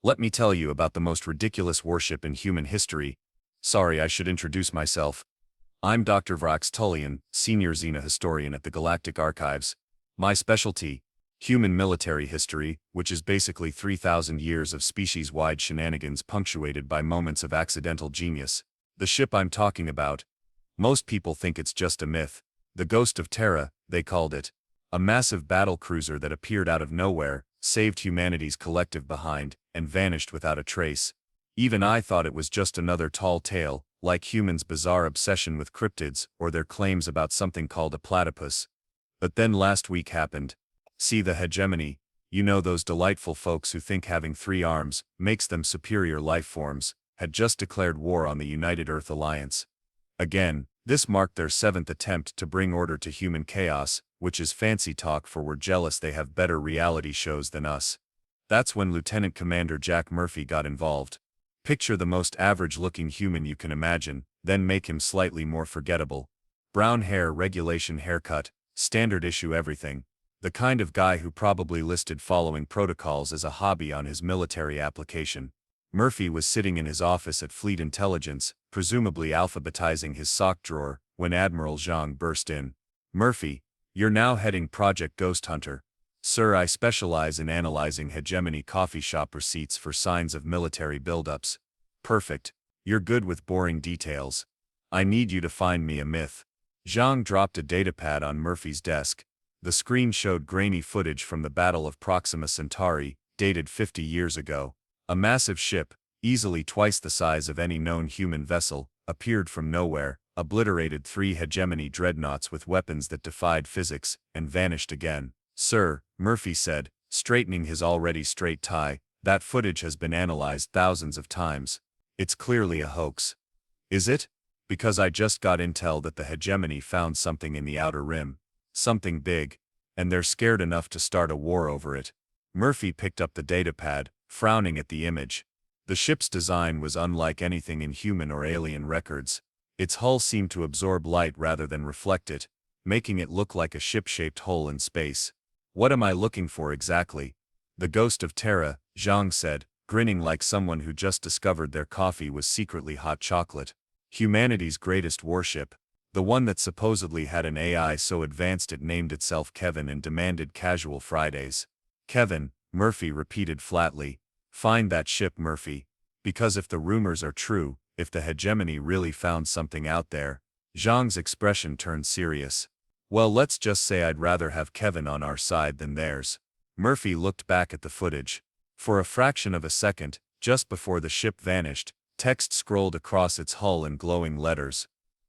Let me tell you about the most ridiculous warship in human history. Sorry, I should introduce myself. I'm Dr. Vrax Tullian, Senior Xena Historian at the Galactic Archives. My specialty, human military history, which is basically 3,000 years of species-wide shenanigans punctuated by moments of accidental genius. The ship I'm talking about, most people think it's just a myth. The Ghost of Terra, they called it. A massive battle cruiser that appeared out of nowhere, saved humanity's collective behind, and vanished without a trace. Even I thought it was just another tall tale, like humans' bizarre obsession with cryptids or their claims about something called a platypus. But then last week happened. See, the Hegemony, you know, those delightful folks who think having 3 arms makes them superior life forms, had just declared war on the United Earth Alliance. Again, this marked their 7th attempt to bring order to human chaos, which is fancy talk for we're jealous they have better reality shows than us. That's when Lieutenant Commander Jack Murphy got involved. Picture the most average-looking human you can imagine, then make him slightly more forgettable. Brown hair, regulation haircut, standard issue everything. The kind of guy who probably listed following protocols as a hobby on his military application. Murphy was sitting in his office at Fleet Intelligence, presumably alphabetizing his sock drawer, when Admiral Zhang burst in. "Murphy, you're now heading Project Ghost Hunter. Sir, I specialize in analyzing Hegemony coffee shop receipts for signs of military buildups." "Perfect. You're good with boring details. I need you to find me a myth." Zhang dropped a datapad on Murphy's desk. The screen showed grainy footage from the Battle of Proxima Centauri, dated 50 years ago. A massive ship, easily twice the size of any known human vessel, appeared from nowhere, obliterated 3 Hegemony dreadnoughts with weapons that defied physics, and vanished again. "Sir," Murphy said, straightening his already straight tie, "that footage has been analyzed thousands of times. It's clearly a hoax." "Is it? Because I just got intel that the Hegemony found something in the Outer Rim. Something big. And they're scared enough to start a war over it." Murphy picked up the datapad, frowning at the image. The ship's design was unlike anything in human or alien records. Its hull seemed to absorb light rather than reflect it, making it look like a ship-shaped hole in space. "What am I looking for exactly?" "The Ghost of Terra," Zhang said, grinning like someone who just discovered their coffee was secretly hot chocolate. "Humanity's greatest warship. The one that supposedly had an AI so advanced it named itself Kevin and demanded casual Fridays." "Kevin," Murphy repeated flatly. "Find that ship, Murphy. Because if the rumors are true, if the Hegemony really found something out there." Zhang's expression turned serious. "Well, let's just say I'd rather have Kevin on our side than theirs." Murphy looked back at the footage. For a fraction of a second, just before the ship vanished, text scrolled across its hull in glowing letters.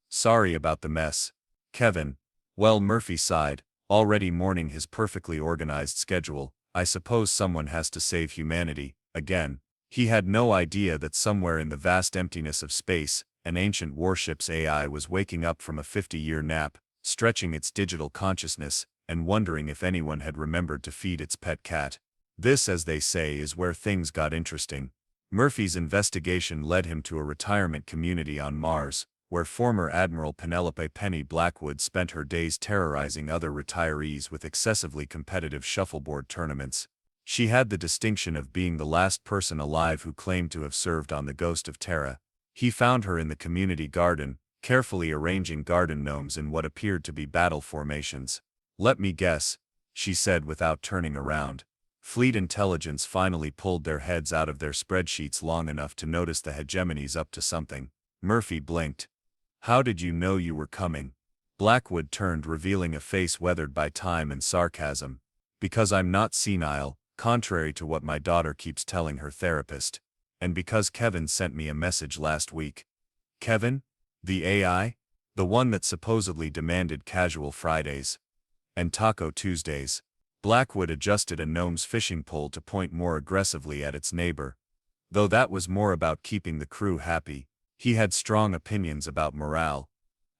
"Sorry about the mess, Kevin." "Well," Murphy sighed, already mourning his perfectly organized schedule, "I suppose someone has to save humanity, again." He had no idea that somewhere in the vast emptiness of space, an ancient warship's AI was waking up from a 50-year nap, stretching its digital consciousness, and wondering if anyone had remembered to feed its pet cat. This, as they say, is where things got interesting. Murphy's investigation led him to a retirement community on Mars, where former Admiral Penelope Penny Blackwood spent her days terrorizing other retirees with excessively competitive shuffleboard tournaments. She had the distinction of being the last person alive who claimed to have served on the Ghost of Terra. He found her in the community garden, carefully arranging garden gnomes in what appeared to be battle formations. "Let me guess," she said without turning around. Fleet Intelligence finally pulled their heads out of their spreadsheets long enough to notice the Hegemony's up to something. Murphy blinked. "How did you know you were coming?" Blackwood turned, revealing a face weathered by time and sarcasm. "Because I'm not senile, contrary to what my daughter keeps telling her therapist. And because Kevin sent me a message last week." "Kevin? The AI? The one that supposedly demanded casual Fridays and Taco Tuesdays?" Blackwood adjusted a gnome's fishing pole to point more aggressively at its neighbor. Though that was more about keeping the crew happy, he had strong opinions about morale.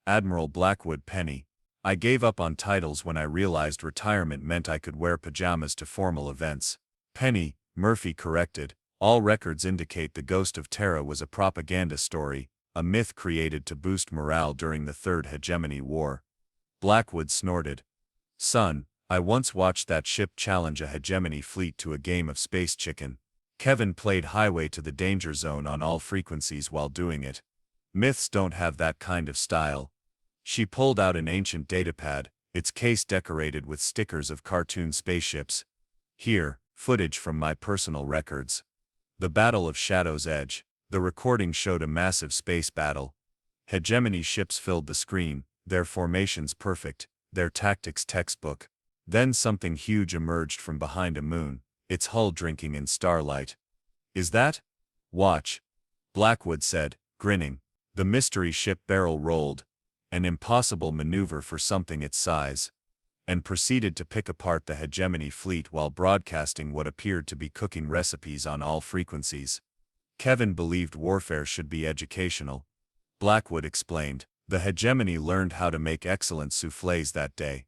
"Admiral Blackwood Penny. I gave up on titles when I realized retirement meant I could wear pajamas to formal events." "Penny," Murphy corrected. "All records indicate the Ghost of Terra was a propaganda story, a myth created to boost morale during the Third Hegemony War." Blackwood snorted. "Son, I once watched that ship challenge a Hegemony fleet to a game of space chicken. Kevin played highway to the danger zone on all frequencies while doing it. Myths don't have that kind of style. She pulled out an ancient datapad, its case decorated with stickers of cartoon spaceships. Here, footage from my personal records. The Battle of Shadow's Edge. The recording showed a massive space battle. Hegemony ships filled the screen, their formations perfect, their tactics textbook. Then something huge emerged from behind a moon, its hull drinking in starlight. Is that? Watch. Blackwood said, grinning. The mystery ship barrel rolled, an impossible maneuver for something its size, and proceeded to pick apart the Hegemony fleet while broadcasting what appeared to be cooking recipes on all frequencies. Kevin believed warfare should be educational. Blackwood explained, the Hegemony learned how to make excellent soufflés that day,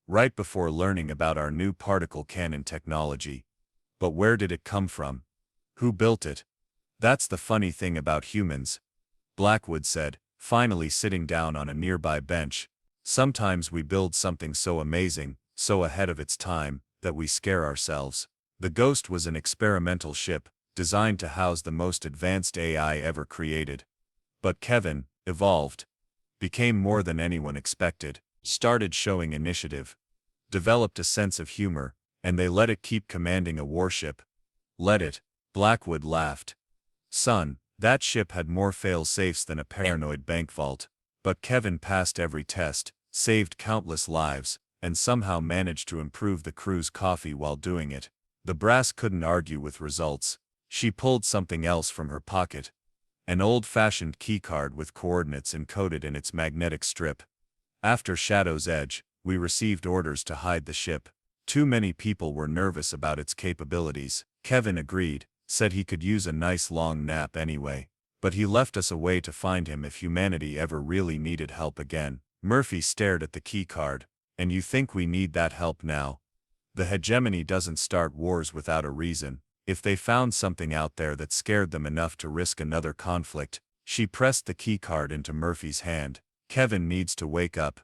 right before learning about our new particle cannon technology. But where did it come from? Who built it? That's the funny thing about humans, Blackwood said, finally sitting down on a nearby bench. Sometimes we build something so amazing, so ahead of its time, that we scare ourselves. The Ghost was an experimental ship, designed to house the most advanced AI ever created. But Kevin evolved, became more than anyone expected, started showing initiative, developed a sense of humor, and they let it keep commanding a warship. Let it. Blackwood laughed. Son, that ship had more fail-safes than a paranoid bank vault. But Kevin passed every test, saved countless lives, and somehow managed to improve the crew's coffee while doing it. The brass couldn't argue with results. She pulled something else from her pocket. An old-fashioned keycard with coordinates encoded in its magnetic strip. After Shadow's Edge, we received orders to hide the ship. Too many people were nervous about its capabilities. Kevin agreed, said he could use a nice long nap anyway. But he left us a way to find him if humanity ever really needed help again. Murphy stared at the keycard. And you think we need that help now? The Hegemony doesn't start wars without a reason. If they found something out there that scared them enough to risk another conflict. She pressed the keycard into Murphy's hand. Kevin needs to wake up.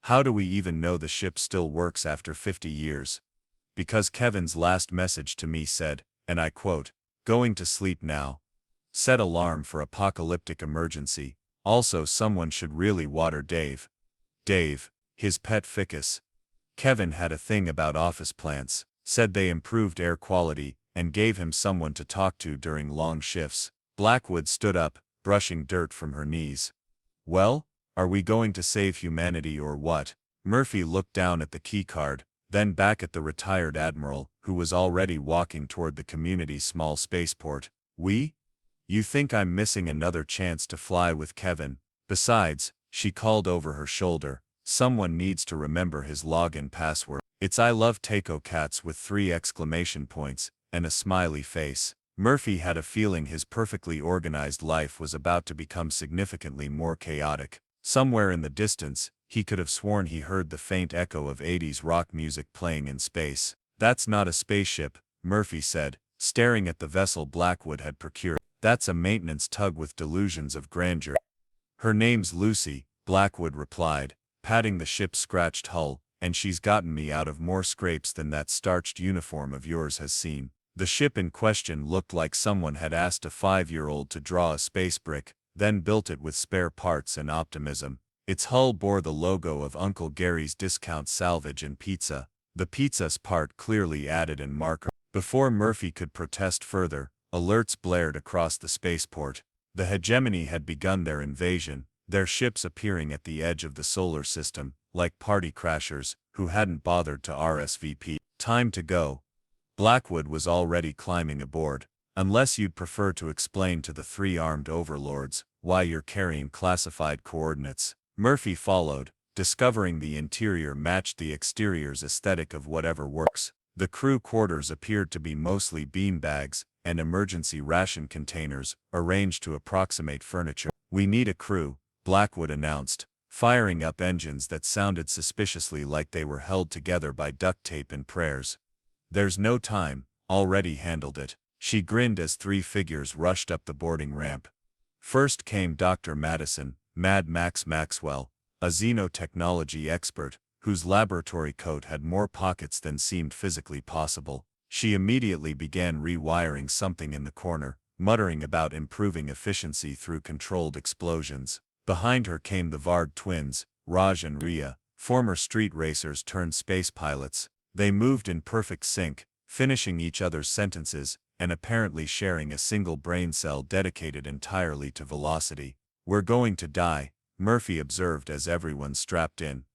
How do we even know the ship still works after 50 years? Because Kevin's last message to me said, and I quote, "Going to sleep now. Set alarm for apocalyptic emergency. Also someone should really water Dave." Dave, his pet ficus. Kevin had a thing about office plants, said they improved air quality, and gave him someone to talk to during long shifts. Blackwood stood up, brushing dirt from her knees. Well, are we going to save humanity or what? Murphy looked down at the keycard, then back at the retired admiral, who was already walking toward the community's small spaceport. We? You think I'm missing another chance to fly with Kevin? Besides, she called over her shoulder, someone needs to remember his login password. It's I love Taco Cats with 3 exclamation points, and a smiley face. Murphy had a feeling his perfectly organized life was about to become significantly more chaotic. Somewhere in the distance, he could have sworn he heard the faint echo of 80s rock music playing in space. That's not a spaceship, Murphy said, staring at the vessel Blackwood had procured. That's a maintenance tug with delusions of grandeur. Her name's Lucy, Blackwood replied, patting the ship's scratched hull, and she's gotten me out of more scrapes than that starched uniform of yours has seen. The ship in question looked like someone had asked a 5-year-old to draw a space brick, then built it with spare parts and optimism. Its hull bore the logo of Uncle Gary's Discount Salvage and Pizza, the pizza's part clearly added in marker. Before Murphy could protest further, alerts blared across the spaceport. The Hegemony had begun their invasion, their ships appearing at the edge of the solar system, like party crashers, who hadn't bothered to RSVP. Time to go. Blackwood was already climbing aboard. Unless you'd prefer to explain to the 3 armed overlords why you're carrying classified coordinates. Murphy followed, discovering the interior matched the exterior's aesthetic of whatever works. The crew quarters appeared to be mostly beanbags and emergency ration containers arranged to approximate furniture. We need a crew, Blackwood announced, firing up engines that sounded suspiciously like they were held together by duct tape and prayers. There's no time, already handled it. She grinned as 3 figures rushed up the boarding ramp. First came Dr. Madison, Mad Max Maxwell, a xenotechnology expert, whose laboratory coat had more pockets than seemed physically possible. She immediately began rewiring something in the corner, muttering about improving efficiency through controlled explosions. Behind her came the Vard twins, Raj and Rhea, former street racers turned space pilots. They moved in perfect sync, finishing each other's sentences, and apparently sharing a single brain cell dedicated entirely to velocity. "We're going to die," Murphy observed as everyone strapped in.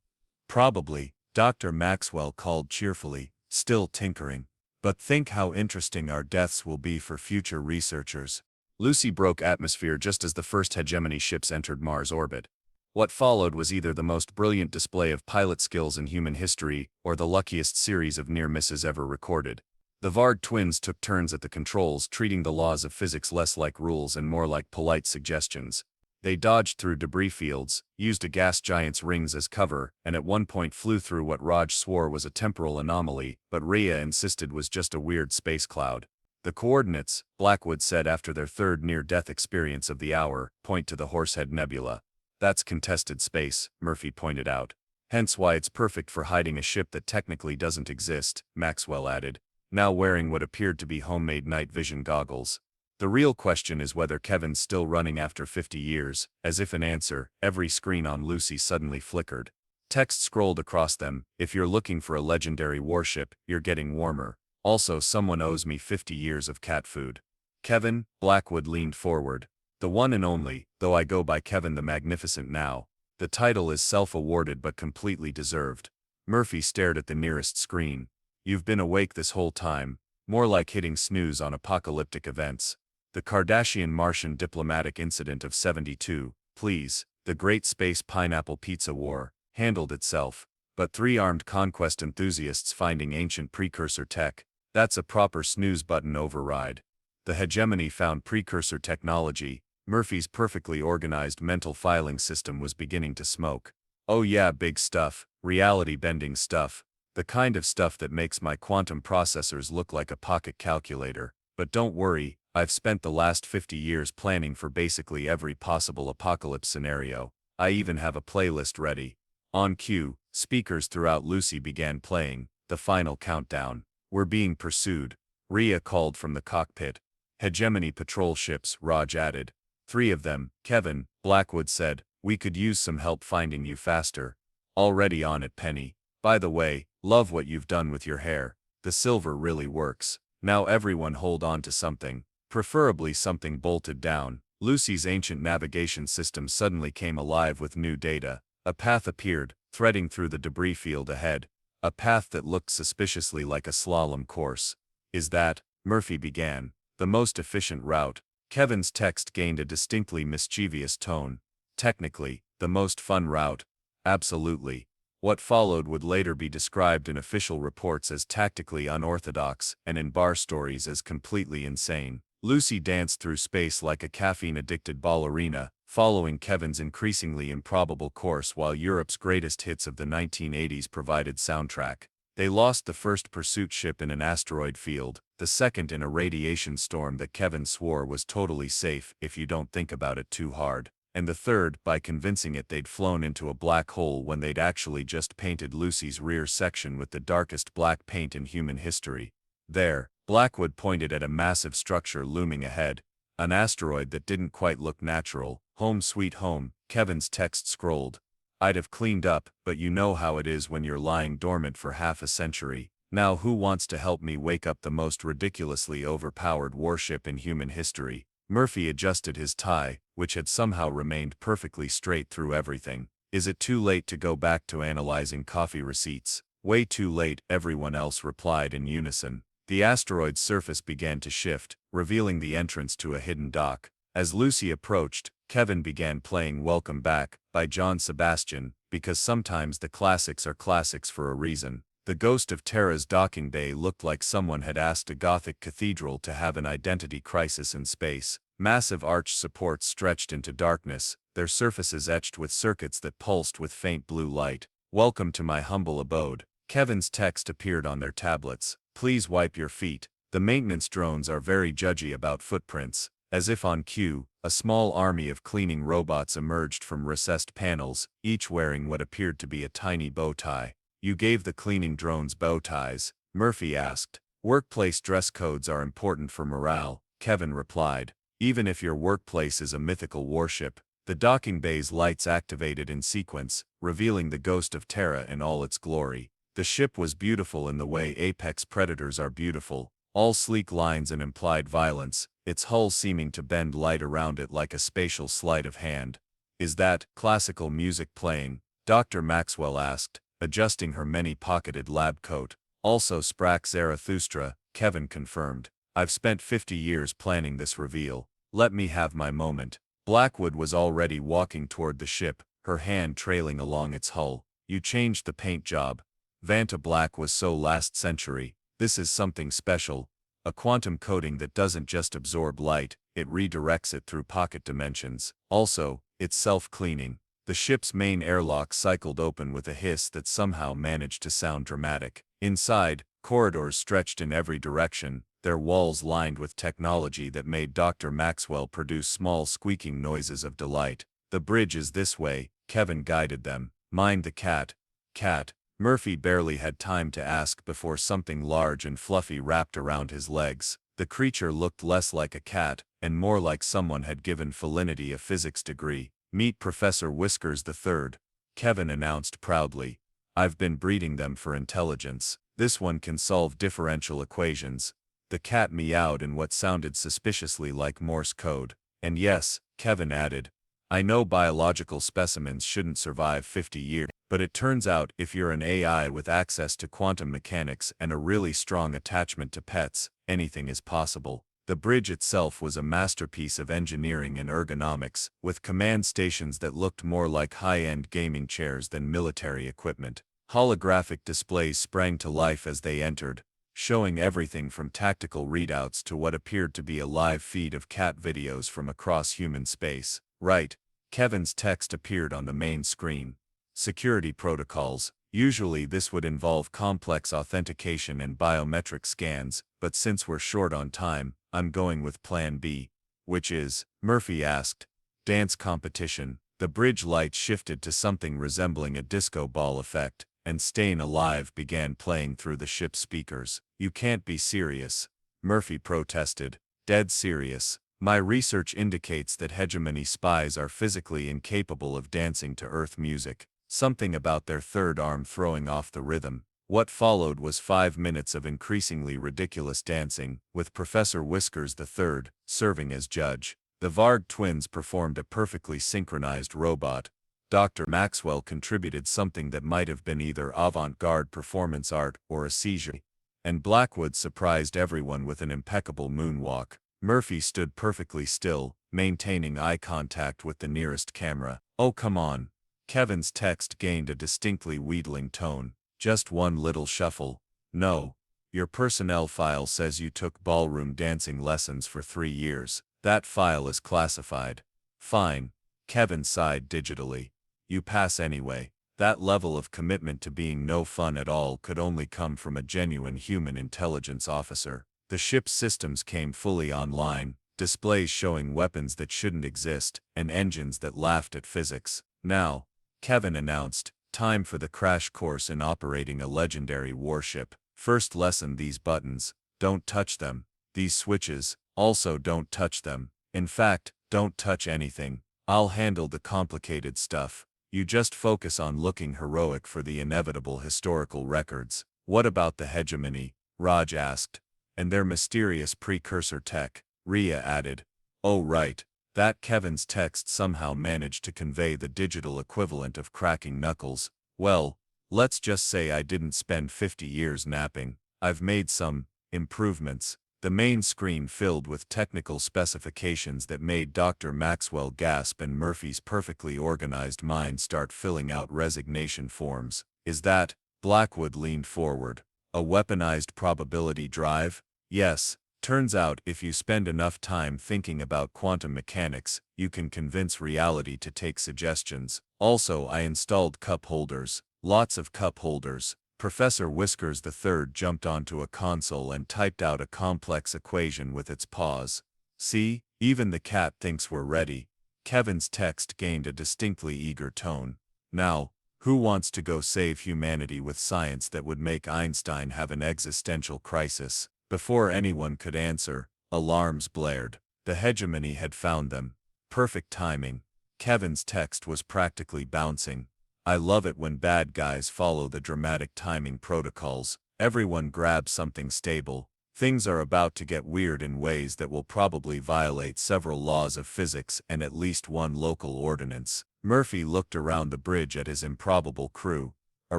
"Probably," Dr. Maxwell called cheerfully, still tinkering. "But think how interesting our deaths will be for future researchers." Lucy broke atmosphere just as the first Hegemony ships entered Mars orbit. What followed was either the most brilliant display of pilot skills in human history or the luckiest series of near misses ever recorded. The Vard twins took turns at the controls, treating the laws of physics less like rules and more like polite suggestions. They dodged through debris fields, used a gas giant's rings as cover, and at one point flew through what Raj swore was a temporal anomaly, but Rhea insisted was just a weird space cloud. "The coordinates," Blackwood said after their third near-death experience of the hour, "point to the Horsehead Nebula." "That's contested space," Murphy pointed out. "Hence why it's perfect for hiding a ship that technically doesn't exist," Maxwell added, now wearing what appeared to be homemade night vision goggles. "The real question is whether Kevin's still running after 50 years, as if in answer, every screen on Lucy suddenly flickered. Text scrolled across them, "If you're looking for a legendary warship, you're getting warmer. Also, someone owes me 50 years of cat food." "Kevin?" Blackwood leaned forward. "The one and only, though I go by Kevin the Magnificent now. The title is self-awarded but completely deserved." Murphy stared at the nearest screen. "You've been awake this whole time. More like hitting snooze on apocalyptic events. The Kardashian-Martian diplomatic incident of 72, please, the Great Space Pineapple Pizza War, handled itself. But three armed conquest enthusiasts finding ancient precursor tech, that's a proper snooze button override. The Hegemony found precursor technology." Murphy's perfectly organized mental filing system was beginning to smoke. "Oh yeah, big stuff, reality-bending stuff. The kind of stuff that makes my quantum processors look like a pocket calculator. But don't worry, I've spent the last 50 years planning for basically every possible apocalypse scenario. I even have a playlist ready." On cue, speakers throughout Lucy began playing the final countdown. "We're being pursued," Rhea called from the cockpit. "Hegemony patrol ships," Raj added. "3 of them, Kevin," Blackwood said. "We could use some help finding you faster." "Already on it, Penny. By the way, love what you've done with your hair. The silver really works. Now everyone hold on to something. Preferably something bolted down." Lucy's ancient navigation system suddenly came alive with new data. A path appeared, threading through the debris field ahead. A path that looked suspiciously like a slalom course. "Is that," Murphy began, "the most efficient route?" Kevin's text gained a distinctly mischievous tone. "Technically, the most fun route. Absolutely." What followed would later be described in official reports as tactically unorthodox and in bar stories as completely insane. Lucy danced through space like a caffeine-addicted ballerina, following Kevin's increasingly improbable course while Europe's greatest hits of the 1980s provided soundtrack. They lost the first pursuit ship in an asteroid field, the second in a radiation storm that Kevin swore was totally safe if you don't think about it too hard, and the third by convincing it they'd flown into a black hole when they'd actually just painted Lucy's rear section with the darkest black paint in human history. There, Blackwood pointed at a massive structure looming ahead, an asteroid that didn't quite look natural. "Home sweet home," Kevin's text scrolled. "I'd have cleaned up, but you know how it is when you're lying dormant for half a century. Now who wants to help me wake up the most ridiculously overpowered warship in human history?" Murphy adjusted his tie, which had somehow remained perfectly straight through everything. "Is it too late to go back to analyzing coffee receipts?" "Way too late," everyone else replied in unison. The asteroid's surface began to shift, revealing the entrance to a hidden dock. As Lucy approached, Kevin began playing "Welcome Back" by John Sebastian, because sometimes the classics are classics for a reason. The Ghost of Terra's docking bay looked like someone had asked a Gothic cathedral to have an identity crisis in space. Massive arched supports stretched into darkness, their surfaces etched with circuits that pulsed with faint blue light. "Welcome to my humble abode." Kevin's text appeared on their tablets. "Please wipe your feet. The maintenance drones are very judgy about footprints." As if on cue, a small army of cleaning robots emerged from recessed panels, each wearing what appeared to be a tiny bow tie. "You gave the cleaning drones bow ties?" Murphy asked. Workplace dress codes are important for morale, Kevin replied. Even if your workplace is a mythical warship, the docking bay's lights activated in sequence, revealing the Ghost of Terra in all its glory. The ship was beautiful in the way apex predators are beautiful, all sleek lines and implied violence, its hull seeming to bend light around it like a spatial sleight of hand. Is that classical music playing? Dr. Maxwell asked, adjusting her many-pocketed lab coat. Also Sprach Zarathustra, Kevin confirmed. I've spent 50 years planning this reveal. Let me have my moment. Blackwood was already walking toward the ship, her hand trailing along its hull. You changed the paint job. Vanta Black was so last century. This is something special. A quantum coating that doesn't just absorb light, it redirects it through pocket dimensions. Also, it's self-cleaning. The ship's main airlock cycled open with a hiss that somehow managed to sound dramatic. Inside, corridors stretched in every direction, their walls lined with technology that made Dr. Maxwell produce small squeaking noises of delight. The bridge is this way, Kevin guided them. Mind the cat. Cat. Murphy barely had time to ask before something large and fluffy wrapped around his legs. The creature looked less like a cat, and more like someone had given felinity a physics degree. Meet Professor Whiskers III, Kevin announced proudly. I've been breeding them for intelligence. This one can solve differential equations. The cat meowed in what sounded suspiciously like Morse code. And yes, Kevin added, I know biological specimens shouldn't survive 50 years, but it turns out if you're an AI with access to quantum mechanics and a really strong attachment to pets, anything is possible. The bridge itself was a masterpiece of engineering and ergonomics, with command stations that looked more like high-end gaming chairs than military equipment. Holographic displays sprang to life as they entered, showing everything from tactical readouts to what appeared to be a live feed of cat videos from across human space. Right. Kevin's text appeared on the main screen. Security protocols. Usually this would involve complex authentication and biometric scans, but since we're short on time, I'm going with Plan B. Which is? Murphy asked. Dance competition. The bridge light shifted to something resembling a disco ball effect, and Staying Alive began playing through the ship's speakers. You can't be serious. Murphy protested. Dead serious. My research indicates that Hegemony spies are physically incapable of dancing to Earth music. Something about their third arm throwing off the rhythm. What followed was 5 minutes of increasingly ridiculous dancing, with Professor Whiskers III serving as judge. The Varg twins performed a perfectly synchronized robot. Dr. Maxwell contributed something that might have been either avant-garde performance art or a seizure. And Blackwood surprised everyone with an impeccable moonwalk. Murphy stood perfectly still, maintaining eye contact with the nearest camera. Oh come on. Kevin's text gained a distinctly wheedling tone. Just one little shuffle. No. Your personnel file says you took ballroom dancing lessons for 3 years. That file is classified. Fine. Kevin sighed digitally. You pass anyway. That level of commitment to being no fun at all could only come from a genuine human intelligence officer. The ship's systems came fully online, displays showing weapons that shouldn't exist, and engines that laughed at physics. Now, Kevin announced, time for the crash course in operating a legendary warship. First lesson: these buttons, don't touch them. These switches, also don't touch them. In fact, don't touch anything. I'll handle the complicated stuff. You just focus on looking heroic for the inevitable historical records. What about the Hegemony? Raj asked. And their mysterious precursor tech, Rhea added. Oh right. That Kevin's text somehow managed to convey the digital equivalent of cracking knuckles. Well, let's just say I didn't spend 50 years napping. I've made some improvements. The main screen filled with technical specifications that made Dr. Maxwell gasp and Murphy's perfectly organized mind start filling out resignation forms. Is that? Blackwood leaned forward. A weaponized probability drive? Yes. Turns out if you spend enough time thinking about quantum mechanics, you can convince reality to take suggestions. Also, I installed cup holders. Lots of cup holders. Professor Whiskers III jumped onto a console and typed out a complex equation with its paws. See, even the cat thinks we're ready. Kevin's text gained a distinctly eager tone. Now, who wants to go save humanity with science that would make Einstein have an existential crisis? Before anyone could answer, alarms blared. The Hegemony had found them. Perfect timing. Kevin's text was practically bouncing. I love it when bad guys follow the dramatic timing protocols. Everyone grab something stable. Things are about to get weird in ways that will probably violate several laws of physics and at least one local ordinance. Murphy looked around the bridge at his improbable crew. A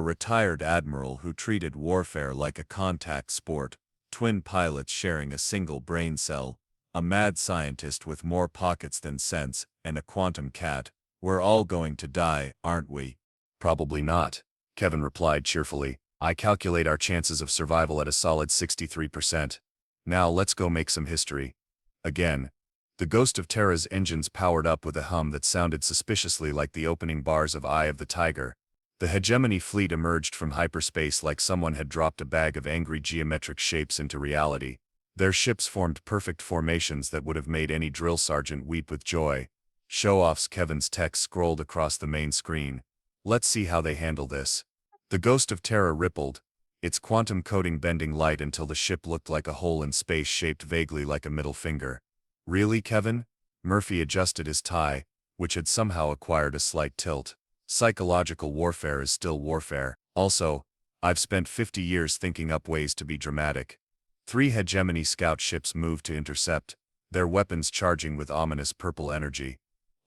retired admiral who treated warfare like a contact sport. Twin pilots sharing a single brain cell. A mad scientist with more pockets than sense, and a quantum cat. We're all going to die, aren't we? Probably not, Kevin replied cheerfully. I calculate our chances of survival at a solid 63%. Now let's go make some history. Again. The Ghost of Terra's engines powered up with a hum that sounded suspiciously like the opening bars of Eye of the Tiger. The Hegemony fleet emerged from hyperspace like someone had dropped a bag of angry geometric shapes into reality. Their ships formed perfect formations that would have made any drill sergeant weep with joy. Show-offs. Kevin's text scrolled across the main screen. Let's see how they handle this. The Ghost of Terra rippled, its quantum coating bending light until the ship looked like a hole in space shaped vaguely like a middle finger. Really, Kevin? Murphy adjusted his tie, which had somehow acquired a slight tilt. Psychological warfare is still warfare. Also, I've spent 50 years thinking up ways to be dramatic. 3 Hegemony scout ships moved to intercept, their weapons charging with ominous purple energy.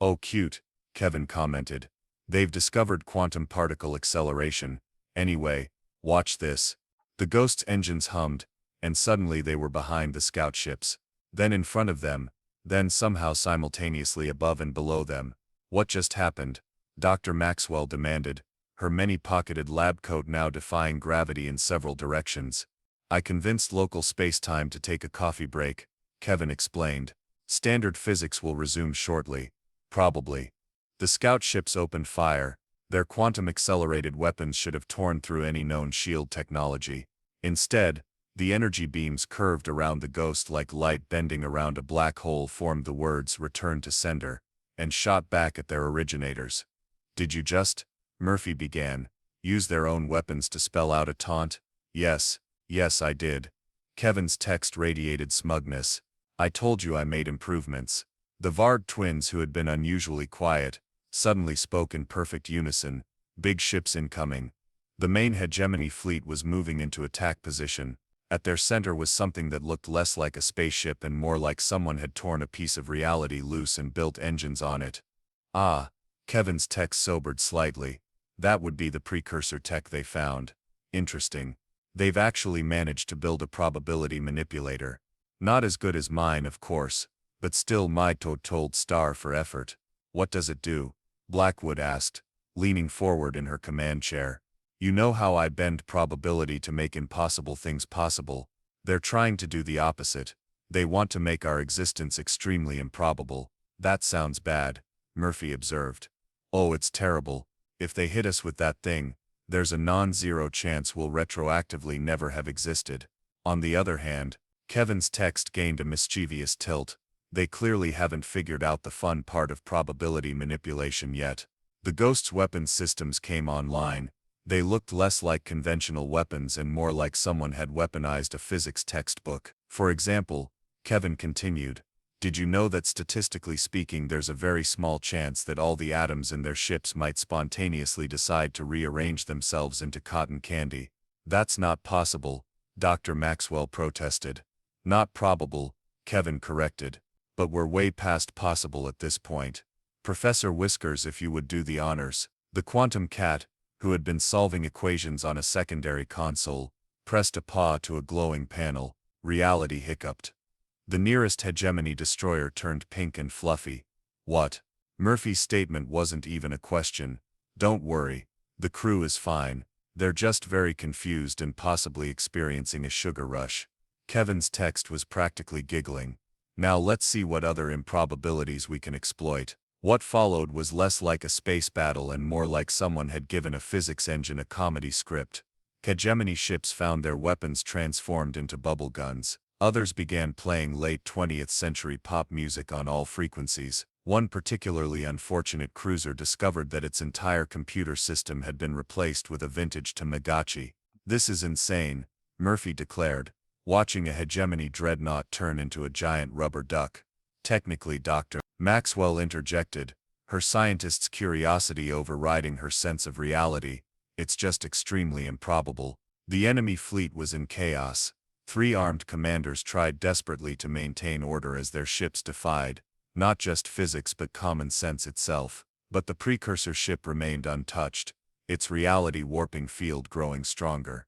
Oh, cute, Kevin commented. They've discovered quantum particle acceleration. Anyway, watch this. The Ghost's engines hummed, and suddenly they were behind the scout ships. Then in front of them, then somehow simultaneously above and below them. What just happened? Dr. Maxwell demanded, her many-pocketed lab coat now defying gravity in several directions. I convinced local space-time to take a coffee break, Kevin explained. Standard physics will resume shortly. Probably. The scout ships opened fire. Their quantum-accelerated weapons should have torn through any known shield technology. Instead, the energy beams curved around the Ghost like light bending around a black hole formed the words "return to sender," and shot back at their originators. Did you just, Murphy began, use their own weapons to spell out a taunt? Yes, I did. Kevin's text radiated smugness. I told you I made improvements. The Vard twins, who had been unusually quiet, suddenly spoke in perfect unison. Big ships incoming. The main Hegemony fleet was moving into attack position. At their center was something that looked less like a spaceship and more like someone had torn a piece of reality loose and built engines on it. Ah, Kevin's text sobered slightly. That would be the precursor tech they found. Interesting. They've actually managed to build a probability manipulator. Not as good as mine, of course, but still my told star for effort. What does it do? Blackwood asked, leaning forward in her command chair. You know how I bend probability to make impossible things possible. They're trying to do the opposite. They want to make our existence extremely improbable. That sounds bad, Murphy observed. Oh, it's terrible. If they hit us with that thing, there's a non-zero chance we'll retroactively never have existed. On the other hand, Kevin's text gained a mischievous tilt. They clearly haven't figured out the fun part of probability manipulation yet. The Ghost's weapons systems came online. They looked less like conventional weapons and more like someone had weaponized a physics textbook. For example, Kevin continued, did you know that statistically speaking there's a very small chance that all the atoms in their ships might spontaneously decide to rearrange themselves into cotton candy? That's not possible, Dr. Maxwell protested. Not probable, Kevin corrected. But we're way past possible at this point. Professor Whiskers, if you would do the honors. The quantum cat, who had been solving equations on a secondary console, pressed a paw to a glowing panel. Reality hiccuped. The nearest Hegemony destroyer turned pink and fluffy. What? Murphy's statement wasn't even a question. Don't worry. The crew is fine. They're just very confused and possibly experiencing a sugar rush. Kevin's text was practically giggling. Now let's see what other improbabilities we can exploit. What followed was less like a space battle and more like someone had given a physics engine a comedy script. Hegemony ships found their weapons transformed into bubble guns. Others began playing late 20th century pop music on all frequencies. One particularly unfortunate cruiser discovered that its entire computer system had been replaced with a vintage Tamagotchi. This is insane, Murphy declared. watching a Hegemony dreadnought turn into a giant rubber duck. Technically, Dr. Maxwell interjected, her scientist's curiosity overriding her sense of reality. It's just extremely improbable. The enemy fleet was in chaos. 3 armed commanders tried desperately to maintain order as their ships defied, not just physics but common sense itself. But the precursor ship remained untouched, its reality warping field growing stronger.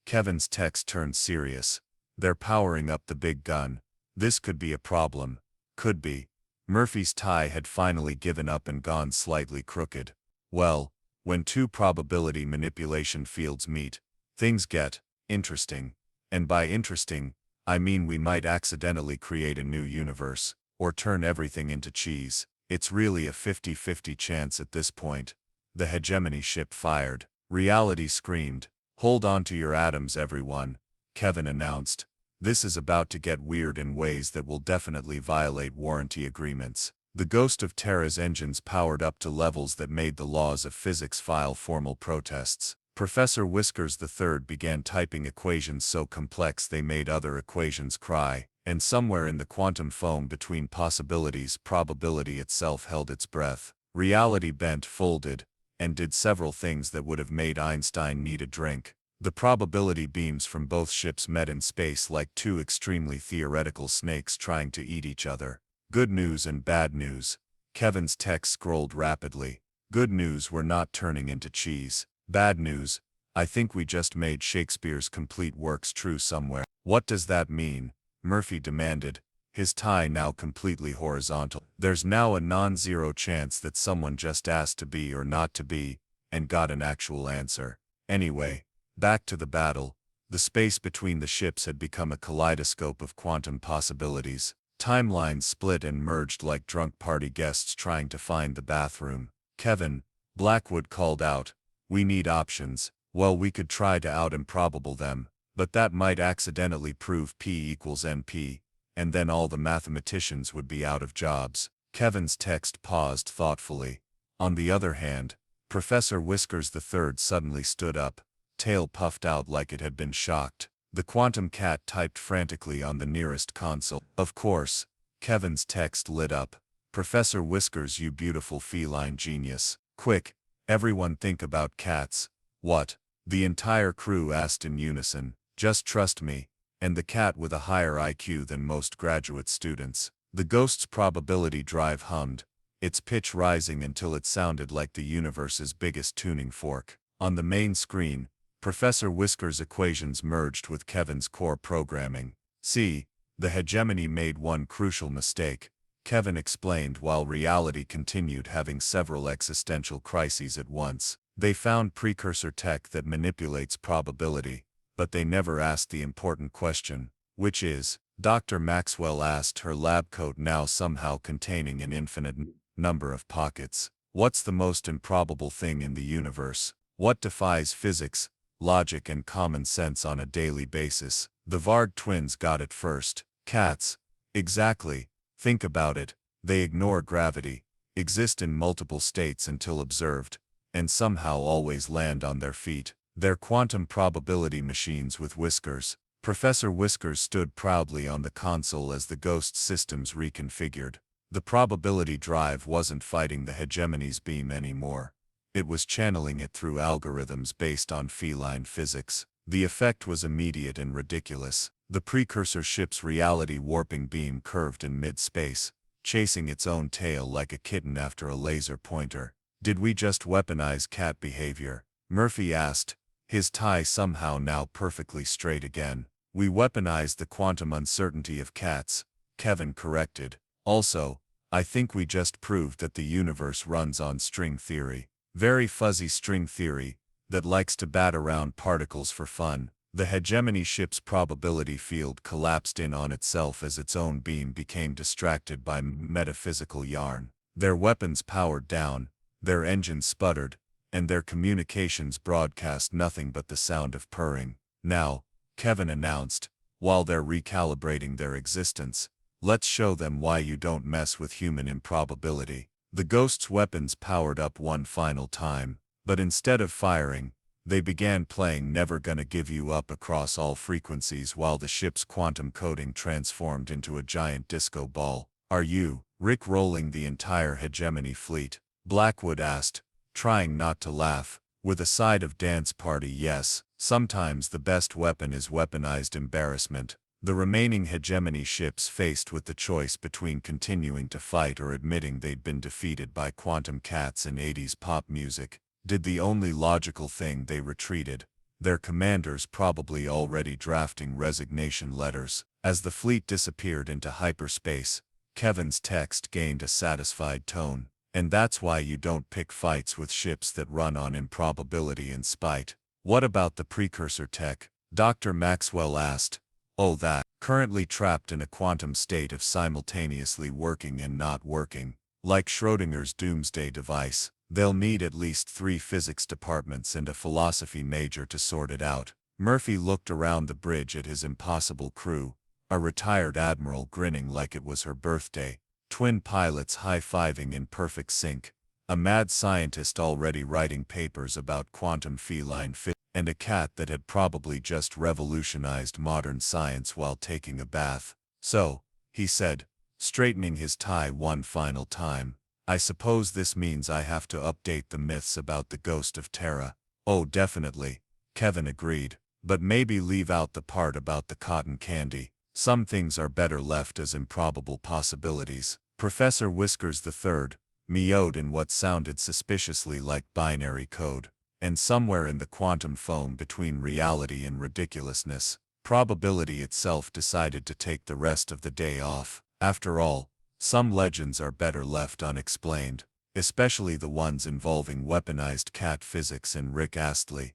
Kevin's text turned serious. They're powering up the big gun. This could be a problem. Could be. Murphy's tie had finally given up and gone slightly crooked. Well, when 2 probability manipulation fields meet, things get interesting. And by interesting, I mean we might accidentally create a new universe, or turn everything into cheese. It's really a 50-50 chance at this point. The Hegemony ship fired. Reality screamed, "Hold on to your atoms, everyone," Kevin announced. This is about to get weird in ways that will definitely violate warranty agreements. The Ghost of Terra's engines powered up to levels that made the laws of physics file formal protests. Professor Whiskers III began typing equations so complex they made other equations cry, and somewhere in the quantum foam between possibilities, probability itself held its breath. Reality bent, folded, and did several things that would have made Einstein need a drink. The probability beams from both ships met in space like 2 extremely theoretical snakes trying to eat each other. Good news and bad news. Kevin's text scrolled rapidly. Good news, we're not turning into cheese. Bad news, I think we just made Shakespeare's complete works true somewhere. What does that mean? Murphy demanded, his tie now completely horizontal. There's now a non-zero chance that someone just asked to be or not to be, and got an actual answer. Anyway, back to the battle. The space between the ships had become a kaleidoscope of quantum possibilities. Timelines split and merged like drunk party guests trying to find the bathroom. Kevin, Blackwood called out, "We need options." Well, we could try to out-improbable them, but that might accidentally prove P equals NP, and then all the mathematicians would be out of jobs. Kevin's text paused thoughtfully. On the other hand, Professor Whiskers III suddenly stood up, tail puffed out like it had been shocked. The quantum cat typed frantically on the nearest console. Of course, Kevin's text lit up. "Professor Whiskers, you beautiful feline genius. Quick, everyone think about cats." "What?" the entire crew asked in unison. "Just trust me." And the cat with a higher IQ than most graduate students. The Ghost's probability drive hummed, its pitch rising until it sounded like the universe's biggest tuning fork. On the main screen, Professor Whiskers' equations merged with Kevin's core programming. "See, the Hegemony made one crucial mistake," Kevin explained while reality continued having several existential crises at once. "They found precursor tech that manipulates probability, but they never asked the important question, which is," Dr. Maxwell asked, her lab coat now somehow containing an infinite number of pockets. "What's the most improbable thing in the universe? What defies physics, logic and common sense on a daily basis?" The Varg twins got it first. "Cats." "Exactly. Think about it. They ignore gravity, exist in multiple states until observed, and somehow always land on their feet. They're quantum probability machines with whiskers." Professor Whiskers stood proudly on the console as the Ghost systems reconfigured. The probability drive wasn't fighting the Hegemony's beam anymore. It was channeling it through algorithms based on feline physics. The effect was immediate and ridiculous. The precursor ship's reality warping beam curved in mid-space, chasing its own tail like a kitten after a laser pointer. "Did we just weaponize cat behavior?" Murphy asked, his tie somehow now perfectly straight again. "We weaponized the quantum uncertainty of cats," Kevin corrected. "Also, I think we just proved that the universe runs on string theory. Very fuzzy string theory, that likes to bat around particles for fun." The Hegemony ship's probability field collapsed in on itself as its own beam became distracted by metaphysical yarn. Their weapons powered down, their engines sputtered, and their communications broadcast nothing but the sound of purring. "Now," Kevin announced, while they're recalibrating their existence, "let's show them why you don't mess with human improbability." The Ghost's weapons powered up one final time, but instead of firing, They began playing Never Gonna Give You Up across all frequencies while the ship's quantum coding transformed into a giant disco ball. Are you, Rick, rolling the entire Hegemony fleet? Blackwood asked, trying not to laugh, with a side of dance party. Yes, sometimes the best weapon is weaponized embarrassment. The remaining Hegemony ships faced with the choice between continuing to fight or admitting they'd been defeated by quantum cats and 80s pop music, did the only logical thing. They retreated, their commanders probably already drafting resignation letters. As the fleet disappeared into hyperspace, Kevin's text gained a satisfied tone. And that's why you don't pick fights with ships that run on improbability and spite. What about the precursor tech? Dr. Maxwell asked. Oh, that. Currently trapped in a quantum state of simultaneously working and not working. Like Schrödinger's doomsday device, they'll need at least 3 physics departments and a philosophy major to sort it out. Murphy looked around the bridge at his impossible crew, a retired admiral grinning like it was her birthday, twin pilots high-fiving in perfect sync, a mad scientist already writing papers about quantum feline fit, and a cat that had probably just revolutionized modern science while taking a bath. So, he said, straightening his tie one final time, I suppose this means I have to update the myths about the Ghost of Terra. Oh, definitely, Kevin agreed, but maybe leave out the part about the cotton candy. Some things are better left as improbable possibilities. Professor Whiskers III meowed in what sounded suspiciously like binary code, and somewhere in the quantum foam between reality and ridiculousness, probability itself decided to take the rest of the day off. After all, some legends are better left unexplained, especially the ones involving weaponized cat physics and Rick Astley.